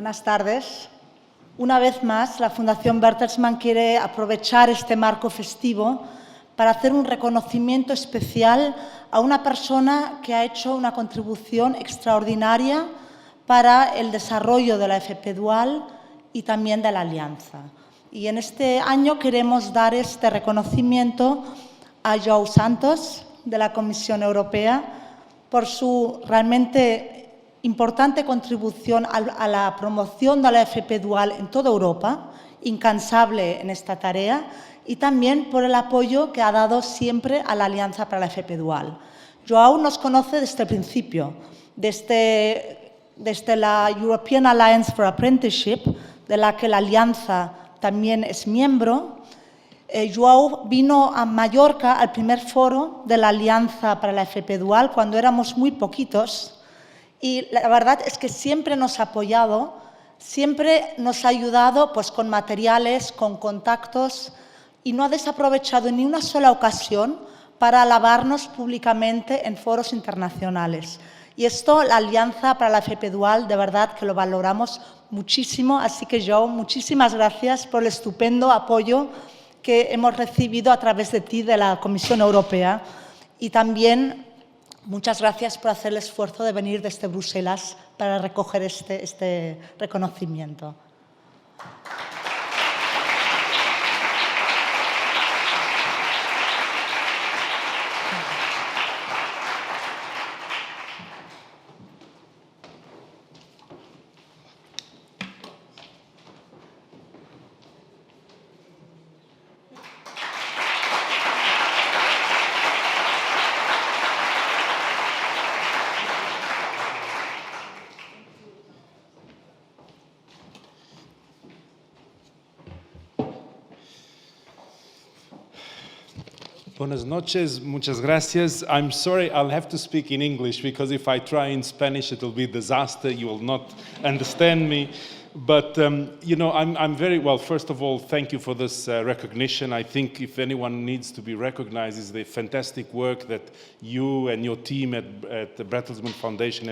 Buenas tardes. Una vez más, la Fundación Bertelsmann quiere aprovechar este marco festivo para hacer un reconocimiento especial a una persona que ha hecho una contribución extraordinaria para el desarrollo de la FP Dual y también de la Alianza. Y en este año queremos dar este reconocimiento a Joao Santos, de la Comisión Europea, por su realmente importante contribución a la promoción de la FP Dual en toda Europa, incansable en esta tarea, y también por el apoyo que ha dado siempre a la Alianza para la FP Dual. Joao nos conoce desde el principio, desde la European Alliance for Apprenticeship, de la que la Alianza también es miembro. Joao vino a Mallorca al primer foro de la Alianza para la FP Dual cuando éramos muy poquitos y la verdad es que siempre nos ha apoyado, siempre nos ha ayudado pues, con materiales, con contactos y no ha desaprovechado ni una sola ocasión para alabarnos públicamente en foros internacionales. Y esto, la Alianza para la FP Dual, de verdad que lo valoramos muchísimo. Así que, Joao, muchísimas gracias por el estupendo apoyo que hemos recibido a través de ti, de la Comisión Europea. Y también muchas gracias por hacer el esfuerzo de venir desde Bruselas para recoger este reconocimiento. Buenas noches, muchas gracias. I'm sorry, I'll have to speak in English because if I try in Spanish, it will be a disaster. You will not understand me. But, you know, I'm very, well, first of all, thank you for this recognition. I think if anyone needs to be recognized is the fantastic work that you and your team at the Bertelsmann Foundation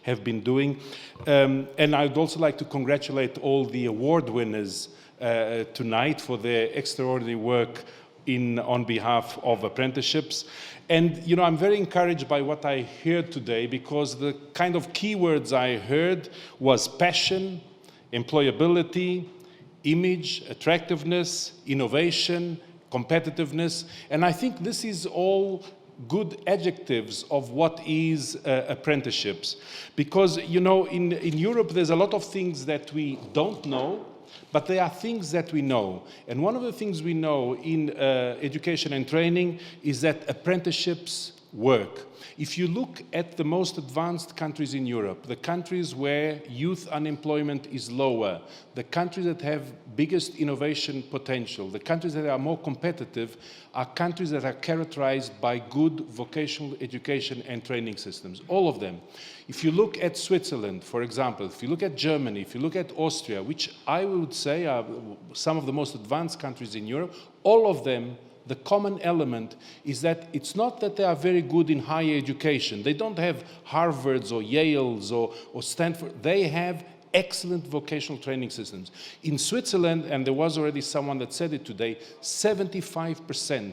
have been doing. And I'd also like to congratulate all the award winners tonight for their extraordinary work on behalf of apprenticeships. And, you know, I'm very encouraged by what I heard today because the kind of keywords I heard was passion, employability, image, attractiveness, innovation, competitiveness. And I think this is all good adjectives of what is apprenticeships. Because, you know, in Europe, there's a lot of things that we don't know, but there are things that we know. And one of the things we know in education and training is that apprenticeships work. If you look at the most advanced countries in Europe, the countries where youth unemployment is lower, the countries that have biggest innovation potential, the countries that are more competitive, are countries that are characterized by good vocational education and training systems, all of them. If you look at Switzerland, for example, if you look at Germany, if you look at Austria, which I would say are some of the most advanced countries in Europe, all of them, the common element is that it's not that they are very good in higher education. They don't have Harvards or Yales or Stanford. They have excellent vocational training systems. In Switzerland, and there was already someone that said it today, 75%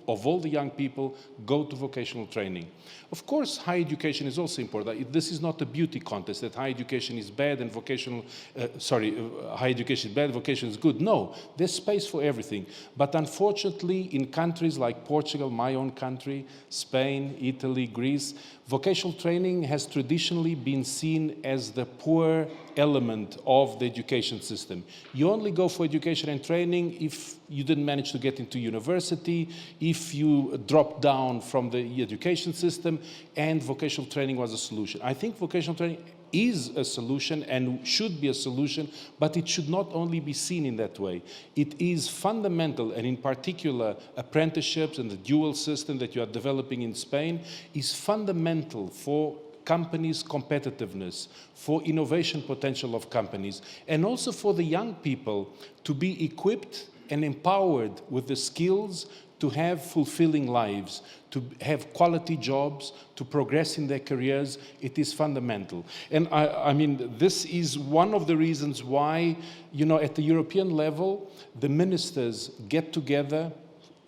of all the young people go to vocational training. Of course, higher education is also important. This is not a beauty contest that higher education is bad and higher education is bad, vocation is good. No, there's space for everything. But unfortunately, in countries like Portugal, my own country, Spain, Italy, Greece, vocational training has traditionally been seen as the poor element of the education system. You only go for education and training if you didn't manage to get into university, if you dropped down from the education system, and vocational training was a solution. I think vocational training is a solution and should be a solution, but it should not only be seen in that way. It is fundamental, and in particular, apprenticeships and the dual system that you are developing in Spain is fundamental for companies' competitiveness, for innovation potential of companies, and also for the young people to be equipped and empowered with the skills to have fulfilling lives, to have quality jobs, to progress in their careers, it is fundamental. And I mean, this is one of the reasons why, you know, at the European level, the ministers get together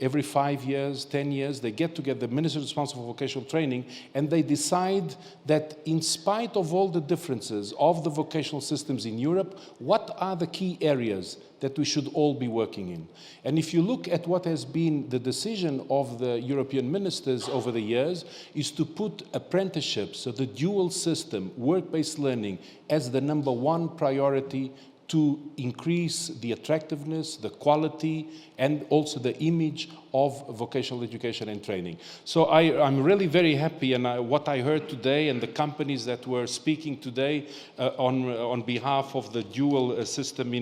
every 5 years, 10 years, they get together, the ministers responsible for vocational training, and they decide that in spite of all the differences of the vocational systems in Europe, what are the key areas that we should all be working in? And if you look at what has been the decision of the European ministers over the years, is to put apprenticeships, so the dual system, work-based learning, as the #1 priority to increase the attractiveness, the quality, and also the image of vocational education and training. So I'm really very happy, and what I heard today and the companies that were speaking today on behalf of the dual system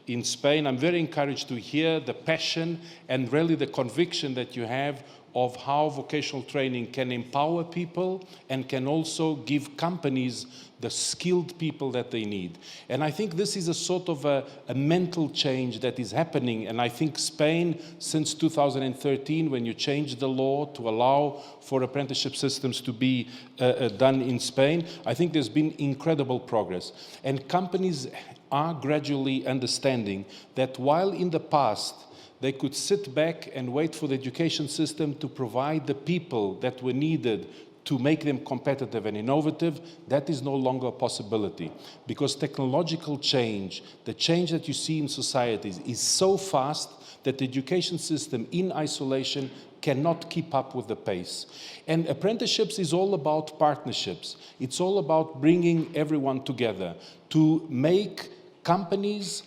in Spain, I'm very encouraged to hear the passion and really the conviction that you have of how vocational training can empower people and can also give companies the skilled people that they need. And I think this is a sort of a mental change that is happening. And I think Spain, since 2013, when you changed the law to allow for apprenticeship systems to be done in Spain, I think there's been incredible progress. And companies are gradually understanding that while in the past, they could sit back and wait for the education system to provide the people that were needed to make them competitive and innovative. That is no longer a possibility, because technological change, the change that you see in societies, is so fast that the education system in isolation cannot keep up with the pace. And apprenticeships is all about partnerships. It's all about bringing everyone together to make companies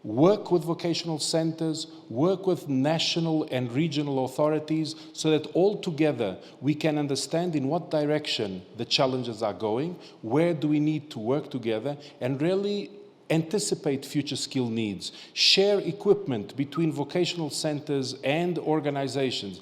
work with vocational centers, work with national and regional authorities, so that all together we can understand in what direction the challenges are going, where do we need to work together, and really anticipate future skill needs, share equipment between vocational centers and organizations,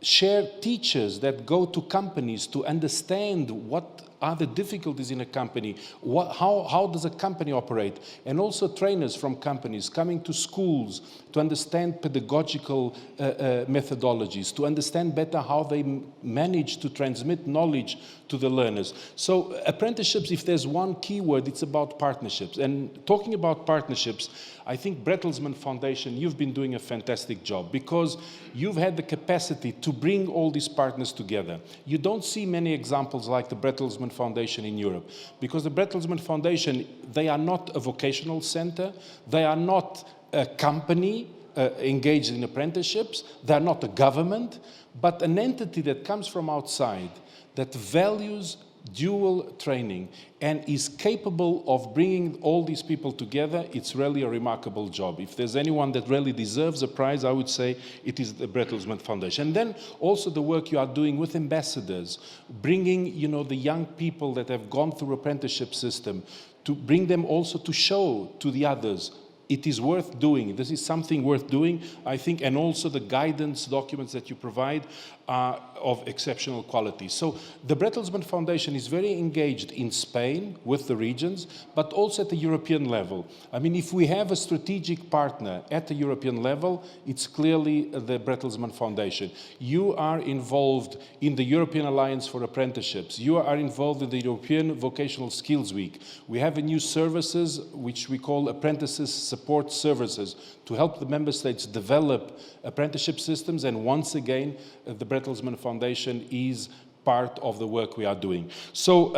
share teachers that go to companies to understand what are the difficulties in a company, how does a company operate, and also trainers from companies coming to schools to understand pedagogical methodologies, to understand better how they manage to transmit knowledge to the learners. So apprenticeships, if there's one key word, it's about partnerships. And talking about partnerships, I think Bertelsmann Foundation, you've been doing a fantastic job, because you've had the capacity to bring all these partners together. You don't see many examples like the Bertelsmann Foundation in Europe, because the Bertelsmann Foundation, they are not a vocational center, they are not a company engaged in apprenticeships, they are not a government, but an entity that comes from outside that values dual training and is capable of bringing all these people together. It's really a remarkable job. If there's anyone that really deserves a prize, I would say it is the Bertelsmann Foundation. And then also the work you are doing with ambassadors, bringing, you know, the young people that have gone through apprenticeship system, to bring them also to show to the others it is worth doing. This is something worth doing, I think, and also the guidance documents that you provide are of exceptional quality. So the Bertelsmann Foundation is very engaged in Spain with the regions, but also at the European level. I mean, if we have a strategic partner at the European level, it's clearly the Bertelsmann Foundation. You are involved in the European Alliance for Apprenticeships. You are involved in the European Vocational Skills Week. We have a new services which we call Apprentices Support Services to help the member states develop apprenticeship systems, and once again, the Bertelsmann Foundation is part of the work we are doing. So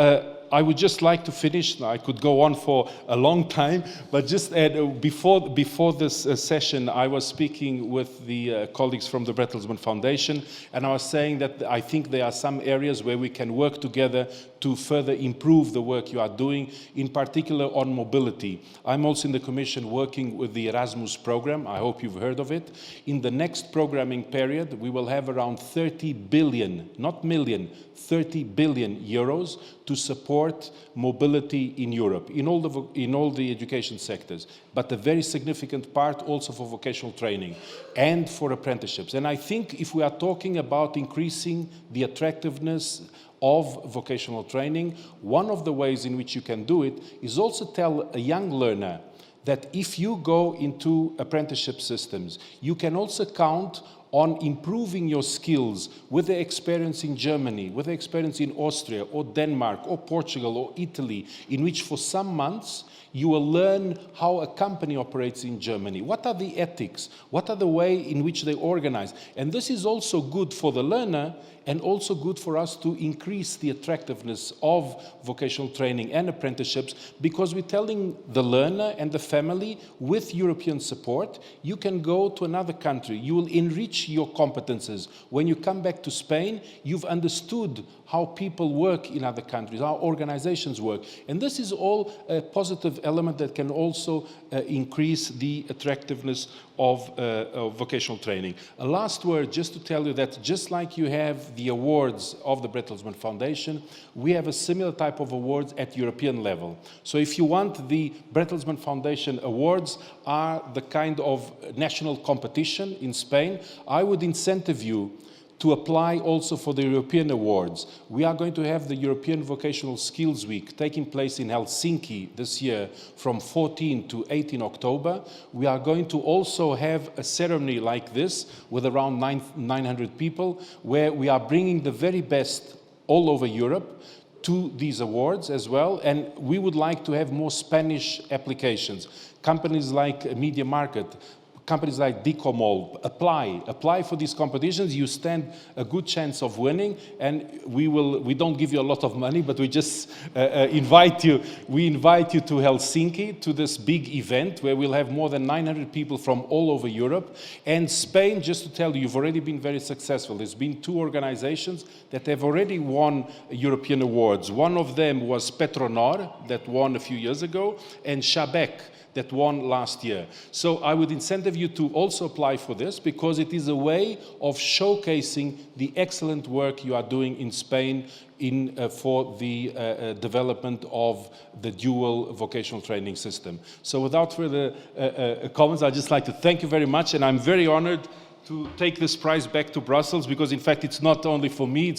I would just like to finish. I could go on for a long time, but just before this session, I was speaking with the colleagues from the Bertelsmann Foundation, and I was saying that I think there are some areas where we can work together to further improve the work you are doing, in particular on mobility. I'm also in the Commission working with the Erasmus program. I hope you've heard of it. In the next programming period, we will have around 30 billion, not million, 30 billion euros to support mobility in Europe, in all the education sectors, but a very significant part also for vocational training and for apprenticeships. And I think if we are talking about increasing the attractiveness of vocational training, one of the ways in which you can do it is also tell a young learner that if you go into apprenticeship systems, you can also count on improving your skills with the experience in Germany, with the experience in Austria or Denmark or Portugal or Italy, in which for some months you will learn how a company operates in Germany. What are the ethics? What are the way in which they organize? And this is also good for the learner and also good for us to increase the attractiveness of vocational training and apprenticeships, because we're telling the learner and the family, with European support, you can go to another country, you will enrich your competences. When you come back to Spain, you've understood how people work in other countries, how organizations work. And this is all a positive element that can also increase the attractiveness of vocational training. A last word, just to tell you that just like you have the awards of the Bertelsmann Foundation, we have a similar type of awards at European level. So if you want, the Bertelsmann Foundation awards are the kind of national competition in Spain. I would incentive you to apply also for the European awards. We are going to have the European Vocational Skills Week taking place in Helsinki this year from 14 to 18 October. We are going to also have a ceremony like this with around 900 people, where we are bringing the very best all over Europe to these awards as well, and we would like to have more Spanish applications. Companies like Media Market, companies like Dicomol, apply for these competitions. You stand a good chance of winning, and we don't give you a lot of money, but we just invite you to Helsinki, to this big event where we'll have more than 900 people from all over Europe. And Spain, just to tell you, you've already been very successful. There's been 2 organizations that have already won European awards. One of them was Petronor, that won a few years ago, and Shabek, that won last year. So I would incentive you to also apply for this, because it is a way of showcasing the excellent work you are doing in Spain for the development of the dual vocational training system. So without further comments, I'd just like to thank you very much, and I'm very honored to take this prize back to Brussels, because in fact it's not only for me,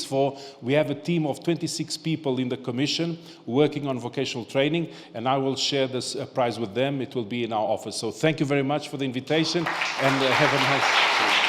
we have a team of 26 people in the Commission working on vocational training, and I will share this prize with them. It will be in our office. So thank you very much for the invitation, and have a nice day.